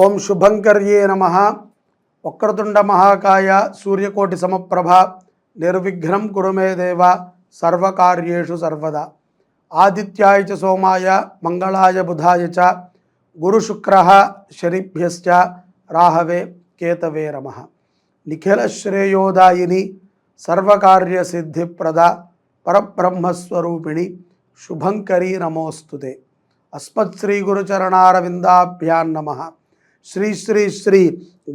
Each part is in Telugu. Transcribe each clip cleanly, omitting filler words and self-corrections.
ఓం శుభంకర్యే నమః. వక్రతుండ మహాకాయ సూర్యకోటి సమప్రభ నిర్విఘ్నం కురు మే దేవ సర్వకార్యేషు సర్వదా. ఆదిత్యాయ చ సోమాయ మంగళాయ బుధాయ చ గురుశుక్రః శనిభ్యశ్చ రాహవే కేతవే నమః. నిఖిల శ్రేయోదాయిని సర్వకార్య సిద్ధిప్రద పరబ్రహ్మస్వరూపిణి శుభంకరీ నమోస్తుతే. అస్మత్ శ్రీ గురుచరణారవిందాభ్యాం నమః. శ్రీ శ్రీ శ్రీ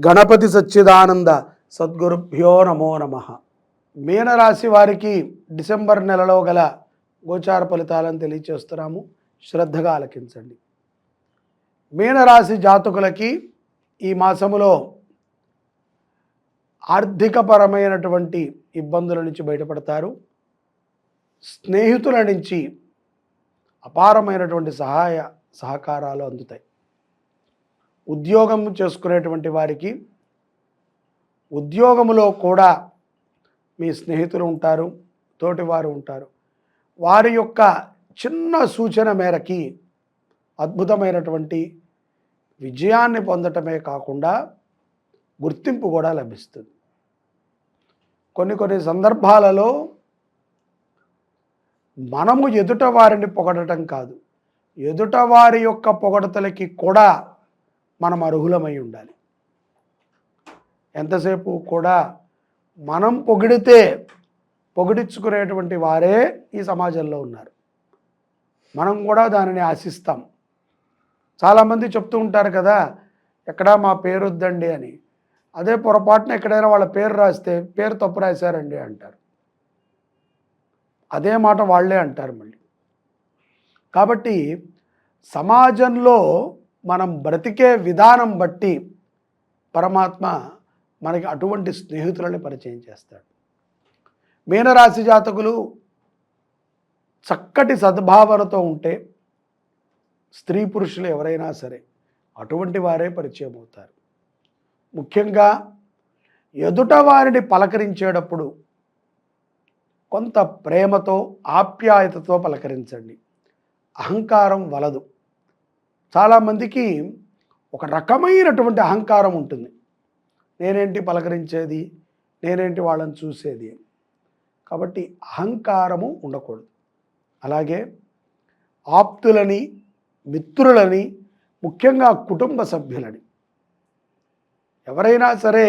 గణపతి సచ్చిదానంద సద్గురుభ్యో నమో నమః. మీనరాశి వారికి డిసెంబర్ నెలలో గల గోచార ఫలితాలను తెలియచేస్తున్నాము, శ్రద్ధగా ఆలకించండి. మీనరాశి జాతకులకి ఈ మాసములో ఆర్థికపరమైనటువంటి ఇబ్బందుల నుంచి బయటపడతారు. స్నేహితుల నుంచి అపారమైనటువంటి సహాయ సహకారాలు అందుతాయి. ఉద్యోగం చేసుకునేటువంటి వారికి ఉద్యోగములో కూడా మీ స్నేహితులు ఉంటారు, తోటివారు ఉంటారు. వారి యొక్క చిన్న సూచన మేరకి అద్భుతమైనటువంటి విజయాన్ని పొందటమే కాకుండా గుర్తింపు కూడా లభిస్తుంది. కొన్ని సందర్భాలలో మనము ఎదుట వారిని పొగడటం కాదు, ఎదుట వారి యొక్క పొగడతలకి కూడా మనం అర్హులమై ఉండాలి. ఎంతసేపు కూడా మనం పొగిడితే పొగిడించుకునేటువంటి వారే ఈ సమాజంలో ఉన్నారు. మనం కూడా దానిని ఆశిస్తాం. చాలామంది చెప్తూ ఉంటారు కదా, ఎక్కడా మా పేరు వద్దండి అని. అదే పొరపాటున ఎక్కడైనా వాళ్ళ పేరు రాస్తే పేరు తప్పు రాశారండి అంటారు. అదే మాట వాళ్ళే అంటారు మళ్ళీ. కాబట్టి సమాజంలో మనం బ్రతికే విధానం బట్టి పరమాత్మ మనకి అటువంటి స్నేహితులని పరిచయం చేస్తాడు. మీనరాశి జాతకులు చక్కటి సద్భావనతో ఉంటే స్త్రీ పురుషులు ఎవరైనా సరే అటువంటి వారే పరిచయం అవుతారు. ముఖ్యంగా ఎదుట వారిని పలకరించేటప్పుడు కొంత ప్రేమతో ఆప్యాయతతో పలకరించండి. అహంకారం వలదు. చాలామందికి ఒక రకమైనటువంటి అహంకారం ఉంటుంది. నేనేంటి పలకరించేది, నేనేంటి వాళ్ళని చూసేది అని. కాబట్టి అహంకారము ఉండకూడదు. అలాగే ఆప్తులని, మిత్రులని, ముఖ్యంగా కుటుంబ సభ్యులని, ఎవరైనా సరే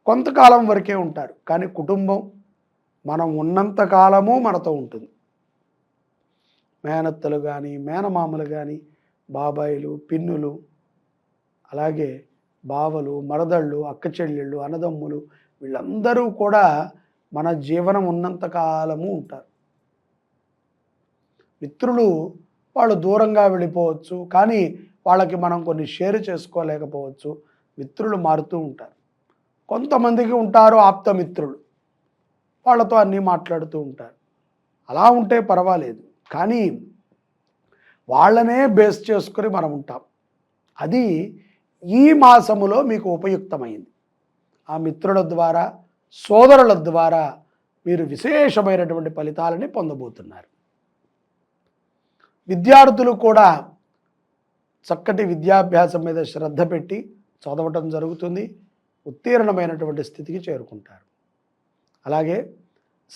కొంతకాలం వరకే ఉంటారు, కానీ కుటుంబం మనం ఉన్నంతకాలము మనతో ఉంటుంది. మేనత్తలు కానీ, మేనమామలు కానీ, బాబాయిలు, పిన్నులు, అలాగే బావలు, మరదళ్ళు, అక్క చెల్లెళ్ళు, అన్నదమ్ములు, వీళ్ళందరూ కూడా మన జీవనం ఉన్నంతకాలము ఉంటారు. మిత్రులు వాళ్ళు దూరంగా వెళ్ళిపోవచ్చు, కానీ వాళ్ళకి మనం కొన్ని షేర్ చేసుకోలేకపోవచ్చు. మిత్రులు మారుతూ ఉంటారు. కొంతమందికి ఉంటారు ఆప్తమిత్రులు, వాళ్ళతో అన్నీ మాట్లాడుతూ ఉంటారు. అలా ఉంటే పర్వాలేదు, కానీ వాళ్ళనే బేస్ చేసుకొని మనం ఉంటాం. అది ఈ మాసములో మీకు ఉపయుక్తమైంది. ఆ మిత్రుల ద్వారా, సోదరుల ద్వారా మీరు విశేషమైనటువంటి ఫలితాలని పొందబోతున్నారు. విద్యార్థులు కూడా చక్కటి విద్యాభ్యాసం మీద శ్రద్ధ పెట్టి చదవటం జరుగుతుంది. ఉత్తీర్ణమైనటువంటి స్థితికి చేరుకుంటారు. అలాగే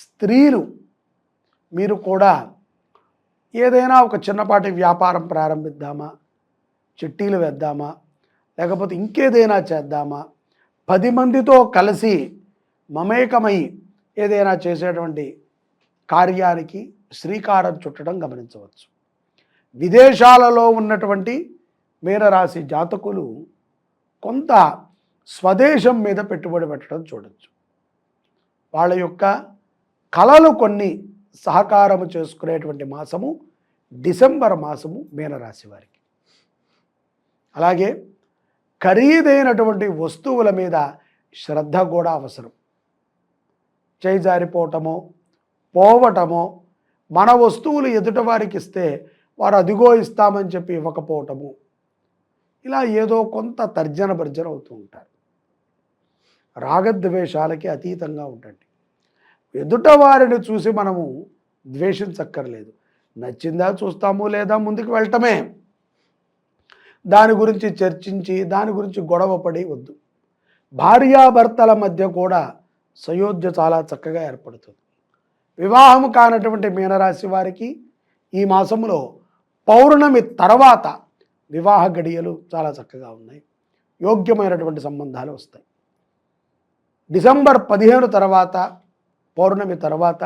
స్త్రీలు మీరు కూడా ఏదైనా ఒక చిన్నపాటి వ్యాపారం ప్రారంభిద్దామా, చిట్టీలు వేద్దామా, లేకపోతే ఇంకేదైనా చేద్దామా, 10 మందితో కలిసి మమేకమై ఏదైనా చేసేటువంటి కార్యానికి శ్రీకారం చుట్టడం గమనించవచ్చు. విదేశాలలో ఉన్నటువంటి మీనరాశి జాతకులు కొంత స్వదేశం మీద పెట్టుబడి పెట్టడం చూడవచ్చు. వాళ్ళ యొక్క కళలు కొన్ని సహకారము చేసుకునేటువంటి మాసము డిసెంబర్ మాసము మీనరాశి వారికి. అలాగే ఖరీదైనటువంటి వస్తువుల మీద శ్రద్ధ కూడా అవసరం. చేజారిపోవటమో, పోవటమో, మన వస్తువులు ఎదుట వారికి ఇస్తే వారు అదిగో ఇస్తామని చెప్పి ఇవ్వకపోవటము, ఇలా ఏదో కొంత తర్జన భర్జన అవుతూ ఉంటారు. రాగద్వేషాలకి అతీతంగా ఉండండి. ఎదుట వారిని చూసి మనము ద్వేషించక్కర్లేదు. నచ్చిందా చూస్తాము, లేదా ముందుకు వెళ్ళటమే. దాని గురించి చర్చించి దాని గురించి గొడవపడి వద్దు. భార్యాభర్తల మధ్య కూడా సయోధ్య చాలా చక్కగా ఏర్పడుతుంది. వివాహం కానటువంటి మీనరాశి వారికి ఈ మాసంలో పౌర్ణమి తర్వాత వివాహ గడియలు చాలా చక్కగా ఉన్నాయి. యోగ్యమైనటువంటి సంబంధాలు వస్తాయి. డిసెంబర్ 15 తర్వాత పౌర్ణమి తర్వాత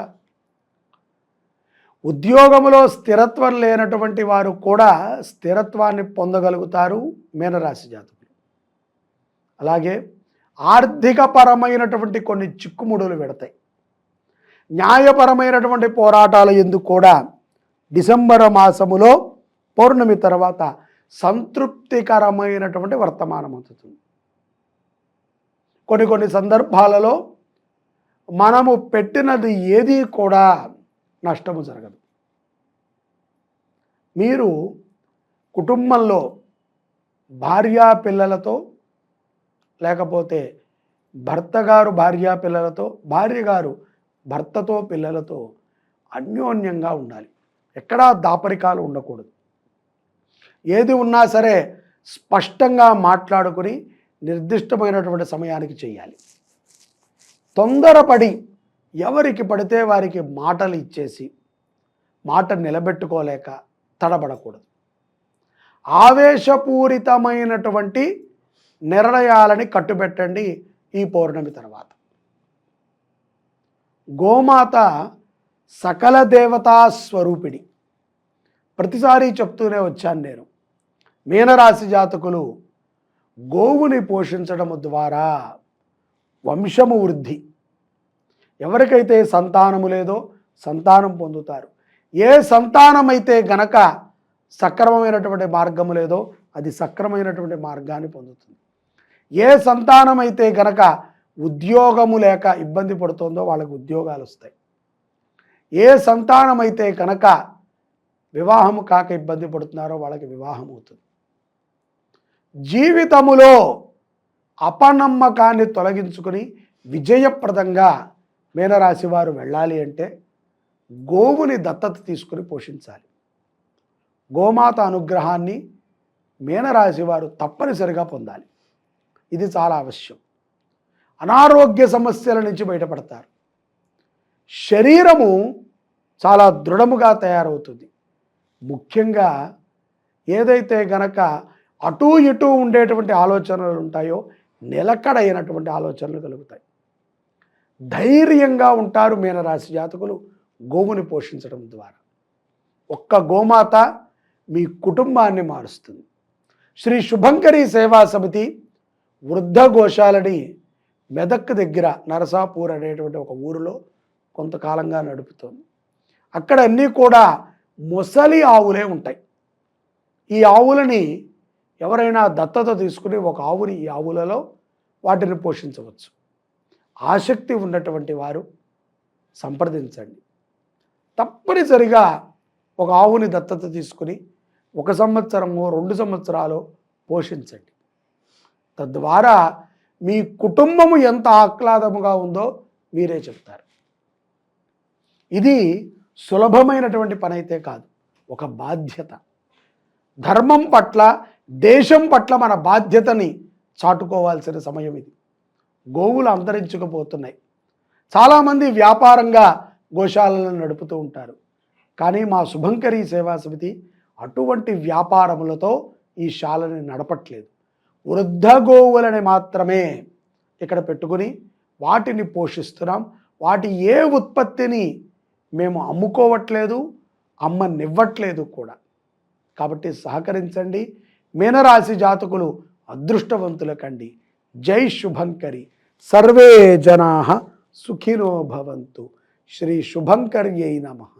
ఉద్యోగంలో స్థిరత్వం లేనటువంటి వారు కూడా స్థిరత్వాన్ని పొందగలుగుతారు మీనరాశి జాతకులు. అలాగే ఆర్థికపరమైనటువంటి కొన్ని చిక్కుముడులు పెడతాయి. న్యాయపరమైనటువంటి పోరాటాల యందు కూడా డిసెంబర్ మాసములో పౌర్ణమి తర్వాత సంతృప్తికరమైనటువంటి వర్తమానం అందుతుంది. కొన్ని సందర్భాలలో మనము పెట్టినది ఏది కూడా నష్టము జరగదు. మీరు కుటుంబంలో భార్యా పిల్లలతో, లేకపోతే భర్త గారు భార్యా పిల్లలతో, భార్య గారు భర్తతో, పిల్లలతో అన్యోన్యంగా ఉండాలి. ఎక్కడా దాపరికాలు ఉండకూడదు. ఏది ఉన్నా సరే స్పష్టంగా మాట్లాడుకుని నిర్దిష్టమైనటువంటి సమయానికి చేయాలి. తొందరపడి ఎవరికి పడితే వారికి మాటలు ఇచ్చేసి మాట నిలబెట్టుకోలేక తడబడకూడదు. ఆవేశపూరితమైనటువంటి నిర్ణయాలని కట్టుబెట్టండి ఈ పౌర్ణమి తర్వాత. గోమాత సకల దేవతా స్వరూపిణి. ప్రతిసారి చెప్తూనే వచ్చాను నేను, మీనరాశి జాతకులు గోవుని పోషించడం ద్వారా వంశము వృద్ధి. ఎవరికైతే సంతానము లేదో సంతానం పొందుతారు. ఏ సంతానమైతే గనక సక్రమమైనటువంటి మార్గము లేదో అది సక్రమైనటువంటి మార్గాన్ని పొందుతుంది. ఏ సంతానమైతే గనక ఉద్యోగము లేక ఇబ్బంది పడుతుందో వాళ్ళకి ఉద్యోగాలు వస్తాయి. ఏ సంతానమైతే కనుక వివాహము కాక ఇబ్బంది పడుతున్నారో వాళ్ళకి వివాహం అవుతుంది. జీవితములో అపనమ్మకాన్ని తొలగించుకొని విజయప్రదంగా మీనరాశి వారు వెళ్ళాలి అంటే గోవుని దత్తత తీసుకుని పోషించాలి. గోమాత అనుగ్రహాన్ని మీనరాశి వారు తప్పనిసరిగా పొందాలి. ఇది చాలా అవశ్యం. అనారోగ్య సమస్యల నుంచి బయటపడతారు. శరీరము చాలా దృఢముగా తయారవుతుంది. ముఖ్యంగా ఏదైతే గనక అటూ ఇటూ ఉండేటువంటి ఆలోచనలు ఉంటాయో నిలకడైనటువంటి ఆలోచనలు కలుగుతాయి. ధైర్యంగా ఉంటారు మీనరాశి జాతకులు గోవుని పోషించడం ద్వారా. ఒక్క గోమాత మీ కుటుంబాన్ని మారుస్తుంది. శ్రీ శుభంకరి సేవా సమితి వృద్ధ గోశాలని మెదక్ దగ్గర నరసాపూర్ అనేటువంటి ఒక ఊరిలో కొంతకాలంగా నడుపుతోంది. అక్కడ అన్నీ కూడా మొసలి ఆవులే ఉంటాయి. ఈ ఆవులని ఎవరైనా దత్తత తీసుకుని ఒక ఆవుని ఈ ఆవులలో వాటిని పోషించవచ్చు. ఆసక్తి ఉన్నటువంటి వారు సంప్రదించండి. తప్పనిసరిగా ఒక ఆవుని దత్తత తీసుకుని 1 సంవత్సరమో 2 సంవత్సరాలు పోషించండి. తద్వారా మీ కుటుంబము ఎంత ఆహ్లాదముగా ఉందో మీరే చెప్తారు. ఇది సులభమైనటువంటి పని అయితే కాదు, ఒక బాధ్యత. ధర్మం పట్ల, దేశం పట్ల మన బాధ్యతని చాటుకోవాల్సిన సమయం ఇది. గోవులు అంతరించుకుపోతున్నాయి. చాలామంది వ్యాపారంగా గోశాలను నడుపుతూ ఉంటారు. కానీ మా శుభంకరి సేవా సమితి అటువంటి వ్యాపారములతో ఈ శాలని నడపట్లేదు. వృద్ధ గోవులని మాత్రమే ఇక్కడ పెట్టుకుని వాటిని పోషిస్తున్నాం. వాటి ఏ ఉత్పత్తిని మేము అమ్ముకోవట్లేదు, అమ్మనివ్వట్లేదు కూడా. కాబట్టి సహకరించండి. మీనరాశి జాతకులు అదృష్టవంతుల కండి. జై శుభంకరి. సర్వే జనాః సుఖినో భవంతు. శ్రీ శుభంకర్యై నమః.